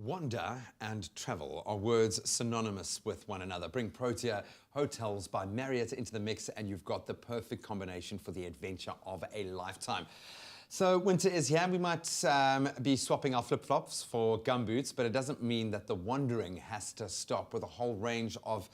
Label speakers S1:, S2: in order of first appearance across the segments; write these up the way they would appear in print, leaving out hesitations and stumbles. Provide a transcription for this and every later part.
S1: Wonder and travel are words synonymous with one another. Bring Protea Hotels by Marriott into the mix and you've got the perfect combination for the adventure of a lifetime. So winter is here. We might be swapping our flip-flops for gumboots, but it doesn't mean that the wandering has to stop, with a whole range of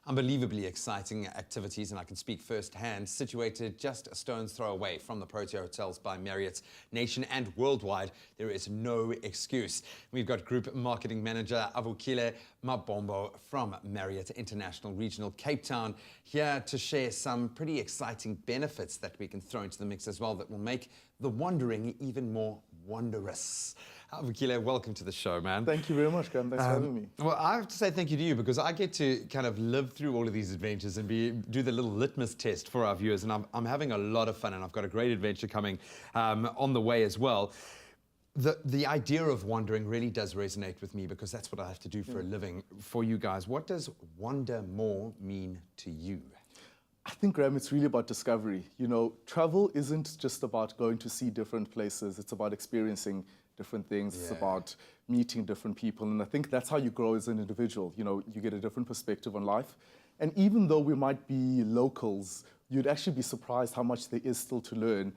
S1: unbelievably exciting activities, and I can speak firsthand, situated just a stone's throw away from the Protea Hotels by Marriott. Nation and worldwide, there is no excuse. We've got Group Marketing Manager Avukile Mabombo from Marriott International Regional Cape Town here to share some pretty exciting benefits that we can throw into the mix as well that will make the wandering even more wondrous. Avukile, welcome to the show, man.
S2: Thank you very much, Graeme. Thanks for having me.
S1: Well, I have to say thank you to you because I get to kind of live through all of these adventures and do the little litmus test for our viewers, and I'm having a lot of fun, and I've got a great adventure coming on the way as well. The idea of wandering really does resonate with me because that's what I have to do for a living. For you guys, what does wander more mean to you?
S2: I think, Graeme, it's really about discovery. You know, travel isn't just about going to see different places. It's about experiencing different things. Yeah. It's about meeting different people. And I think that's how you grow as an individual. You know, you get a different perspective on life. And even though we might be locals, you'd actually be surprised how much there is still to learn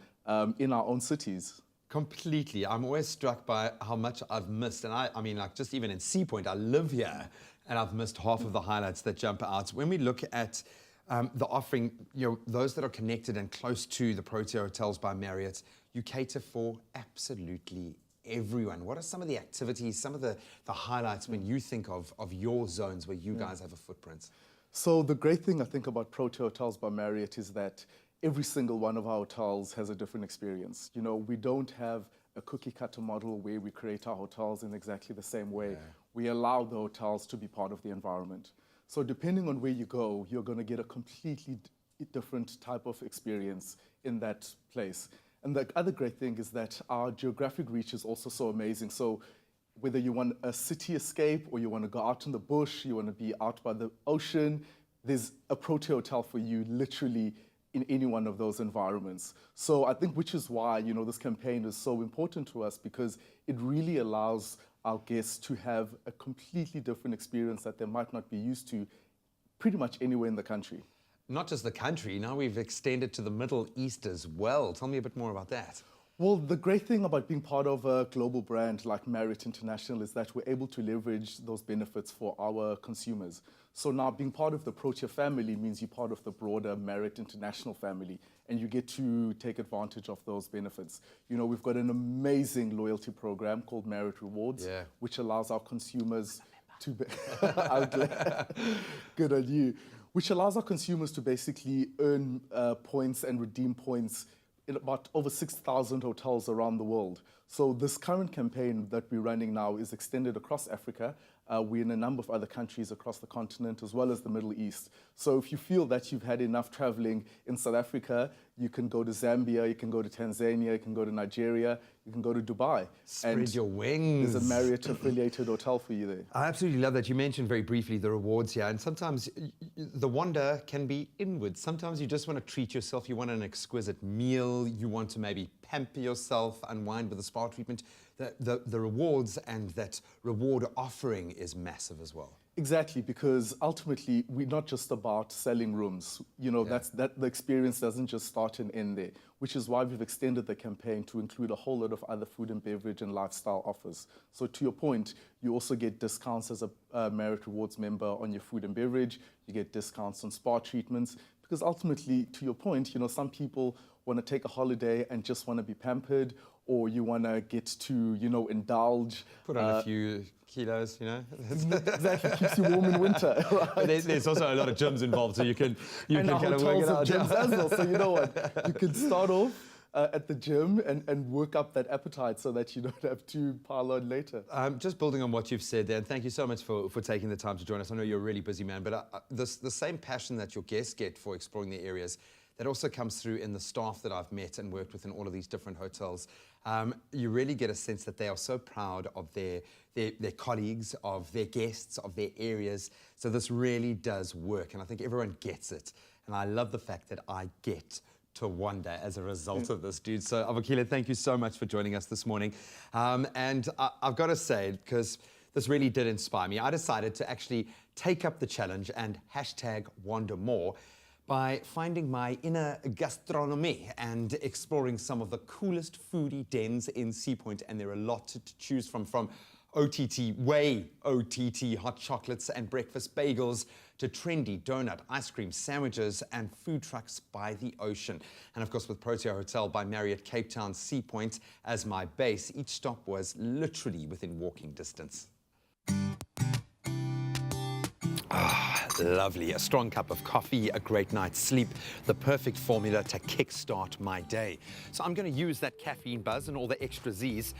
S2: in our own cities.
S1: Completely. I'm always struck by how much I've missed. And I mean, like, just even in Sea Point, I live here, and I've missed half of the highlights that jump out. When we look at the offering, you know, those that are connected and close to the Protea Hotels by Marriott, you cater for absolutely everyone. What are some of the activities, some of the highlights when you think of your zones where you guys have a footprint?
S2: So the great thing I think about Protea Hotels by Marriott is that every single one of our hotels has a different experience. You know, we don't have a cookie cutter model where we create our hotels in exactly the same way. Yeah. We allow the hotels to be part of the environment. So depending on where you go, you're going to get a completely different type of experience in that place. And the other great thing is that our geographic reach is also so amazing. So whether you want a city escape or you want to go out in the bush, you want to be out by the ocean, there's a Protea Hotel for you literally in any one of those environments. So I think which is why, you know, this campaign is so important to us, because it really allows our guests to have a completely different experience that they might not be used to pretty much anywhere in the country.
S1: Not just the country, now we've extended to the Middle East as well. Tell me a bit more about that.
S2: Well, the great thing about being part of a global brand like Marriott International is that we're able to leverage those benefits for our consumers. So now being part of the Protea family means you're part of the broader Marriott International family, and you get to take advantage of those benefits. You know, we've got an amazing loyalty program called Marriott Rewards, which allows our consumers to be good on you, which allows our consumers to basically earn points and redeem points in about over 6,000 hotels around the world. So this current campaign that we're running now is extended across Africa. We're in a number of other countries across the continent, as well as the Middle East. So if you feel that you've had enough traveling in South Africa, you can go to Zambia, you can go to Tanzania, you can go to Nigeria, you can go to Dubai.
S1: Spread your wings.
S2: There's a Marriott affiliated hotel for you there.
S1: I absolutely love that. You mentioned very briefly the rewards here, and sometimes the wander can be inward. Sometimes you just want to treat yourself, you want an exquisite meal, you want to maybe pamper yourself, unwind with a spa treatment. The rewards and that reward offering is massive as well.
S2: Exactly, because ultimately we're not just about selling rooms. You know, the experience doesn't just start and end there, which is why we've extended the campaign to include a whole lot of other food and beverage and lifestyle offers. So to your point, you also get discounts as a Marriott Rewards member on your food and beverage. You get discounts on spa treatments, because ultimately, to your point, you know, some people want to take a holiday and just want to be pampered, or you want to get to, you know, indulge.
S1: Put on a few kilos, you know.
S2: Exactly, keeps you warm in winter. Right?
S1: There's also a lot of gyms involved, so you can kind of work it out.
S2: Gyms as well, so you know what, you can start off at the gym and work up that appetite so that you don't have to pile on later.
S1: Just building on what you've said there, and thank you so much for taking the time to join us. I know you're a really busy man, but the same passion that your guests get for exploring the areas, that also comes through in the staff that I've met and worked with in all of these different hotels. You really get a sense that they are so proud of their colleagues, of their guests, of their areas. So this really does work, and I think everyone gets it. And I love the fact that I get to wander as a result of this, dude. So Avukile, thank you so much for joining us this morning. And I've got to say, because This really did inspire me. I decided to actually take up the challenge and hashtag wander more by finding my inner gastronomie and exploring some of the coolest foodie dens in Sea Point, and there are a lot to choose from OTT, way OTT hot chocolates and breakfast bagels to trendy donut, ice cream, sandwiches and food trucks by the ocean. And of course, with Protea Hotel by Marriott Cape Town Sea Point as my base, each stop was literally within walking distance. Lovely. A strong cup of coffee, a great night's sleep, the perfect formula to kickstart my day. So I'm going to use that caffeine buzz and all the extra Z's.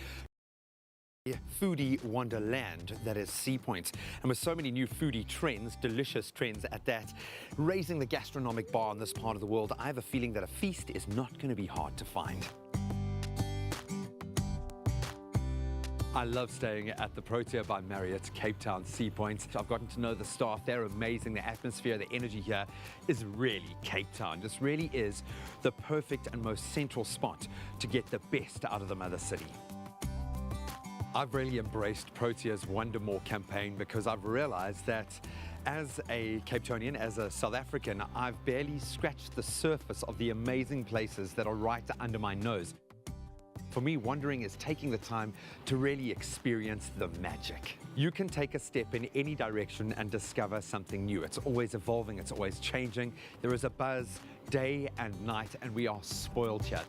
S1: Foodie wonderland that is Sea Point, and with so many new foodie trends, delicious trends at that, raising the gastronomic bar in this part of the world, I have a feeling that a feast is not going to be hard to find. I love staying at the Protea by Marriott Cape Town Sea Point. I've gotten to know the staff. They're amazing. The atmosphere, the energy here is really Cape Town. This really is the perfect and most central spot to get the best out of the mother city. I've really embraced Protea's Wonder More campaign because I've realized that as a Cape Townian, as a South African, I've barely scratched the surface of the amazing places that are right under my nose. For me, wandering is taking the time to really experience the magic. You can take a step in any direction and discover something new. It's always evolving, it's always changing. There is a buzz day and night, and we are spoiled here.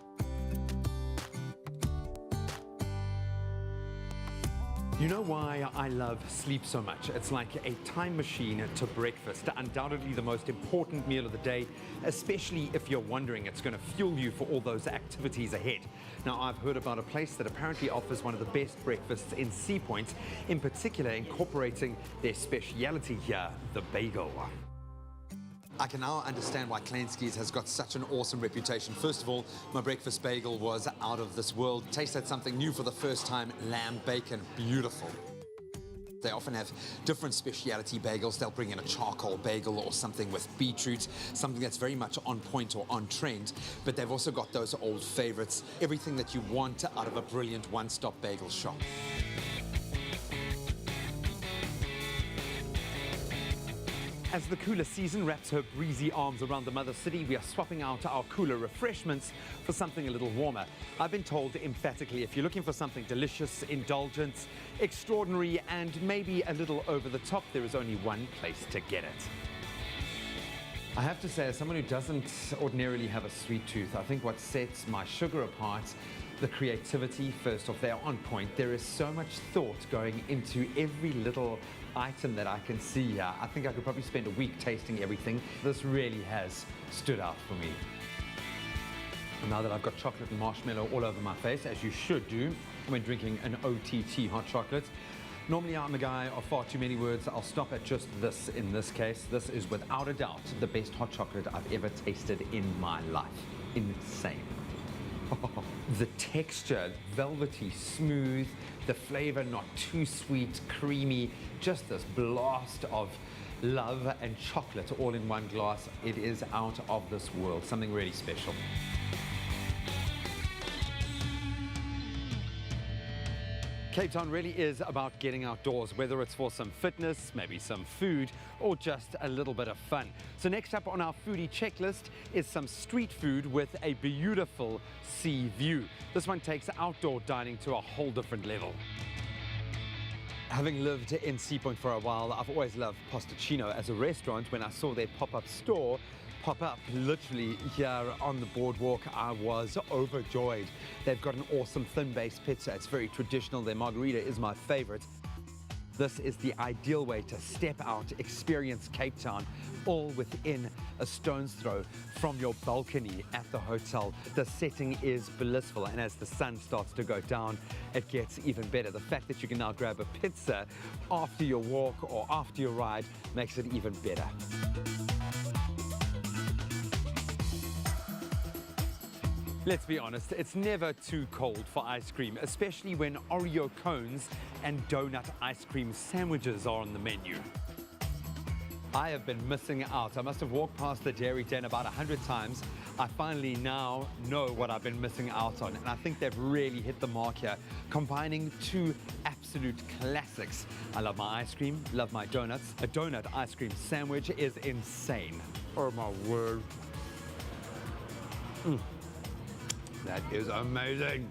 S1: You know why I love sleep so much? It's like a time machine to breakfast, undoubtedly the most important meal of the day, especially if you're wondering. It's going to fuel you for all those activities ahead. Now, I've heard about a place that apparently offers one of the best breakfasts in Sea Point, in particular incorporating their speciality here, the bagel. I can now understand why Kleinski's has got such an awesome reputation. First of all, my breakfast bagel was out of this world. Tasted something new for the first time, lamb bacon, beautiful. They often have different speciality bagels. They'll bring in a charcoal bagel or something with beetroot, something that's very much on point or on trend. But they've also got those old favorites, everything that you want out of a brilliant one-stop bagel shop. As the cooler season wraps her breezy arms around the mother city, we are swapping out our cooler refreshments for something a little warmer. I've been told emphatically, if you're looking for something delicious, indulgent, extraordinary, and maybe a little over the top, there is only one place to get it. I have to say, as someone who doesn't ordinarily have a sweet tooth, I think what sets my sugar apart, the creativity, first off, they're on point. There is so much thought going into every little item that I can see here. I think I could probably spend a week tasting everything. This really has stood out for me. And now that I've got chocolate and marshmallow all over my face, as you should do when drinking an OTT hot chocolate, normally I'm a guy of far too many words. I'll stop at just this in this case. This is without a doubt the best hot chocolate I've ever tasted in my life. Insane. The texture, velvety, smooth, the flavor not too sweet, creamy, just this blast of love and chocolate all in one glass. It is out of this world, something really special. Cape Town really is about getting outdoors, whether it's for some fitness, maybe some food, or just a little bit of fun. So next up on our foodie checklist is some street food with a beautiful sea view. This one takes outdoor dining to a whole different level. Having lived in Sea Point for a while, I've always loved Postacino as a restaurant. When I saw their pop-up store pop up literally here on the boardwalk, I was overjoyed. They've got an awesome thin-based pizza. It's very traditional. Their margarita is my favorite. This is the ideal way to step out, experience Cape Town, all within a stone's throw from your balcony at the hotel. The setting is blissful, and as the sun starts to go down, it gets even better. The fact that you can now grab a pizza after your walk or after your ride makes it even better. Let's be honest, it's never too cold for ice cream, especially when Oreo cones and donut ice cream sandwiches are on the menu. I have been missing out. I must have walked past the Dairy Den about 100 times. I finally now know what I've been missing out on, and I think they've really hit the mark here, combining two absolute classics. I love my ice cream, love my donuts. A donut ice cream sandwich is insane. Oh my word. That is amazing.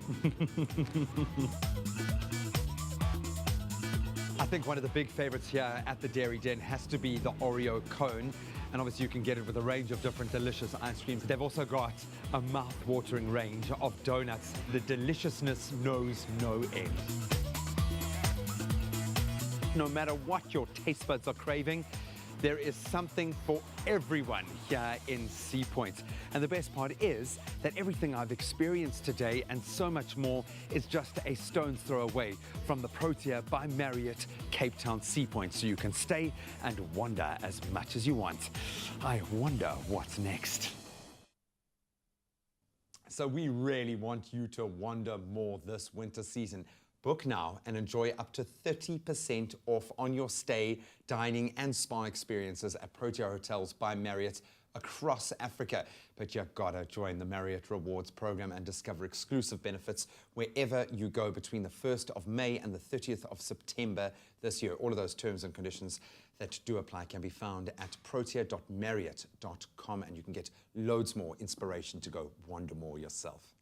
S1: I think one of the big favorites here at the Dairy Den has to be the Oreo cone. And obviously you can get it with a range of different delicious ice creams. They've also got a mouth-watering range of donuts. The deliciousness knows no end. No matter what your taste buds are craving, there is something for everyone here in Sea Point. And the best part is that everything I've experienced today and so much more is just a stone's throw away from the Protea by Marriott Cape Town Sea Point. So you can stay and wander as much as you want. I wonder what's next. So we really want you to wander more this winter season. Book now and enjoy up to 30% off on your stay, dining and spa experiences at Protea Hotels by Marriott across Africa. But you gotta join the Marriott Rewards program and discover exclusive benefits wherever you go between the 1st of May and the 30th of September this year. All of those terms and conditions that do apply can be found at protea.marriott.com, and you can get loads more inspiration to go wander more yourself.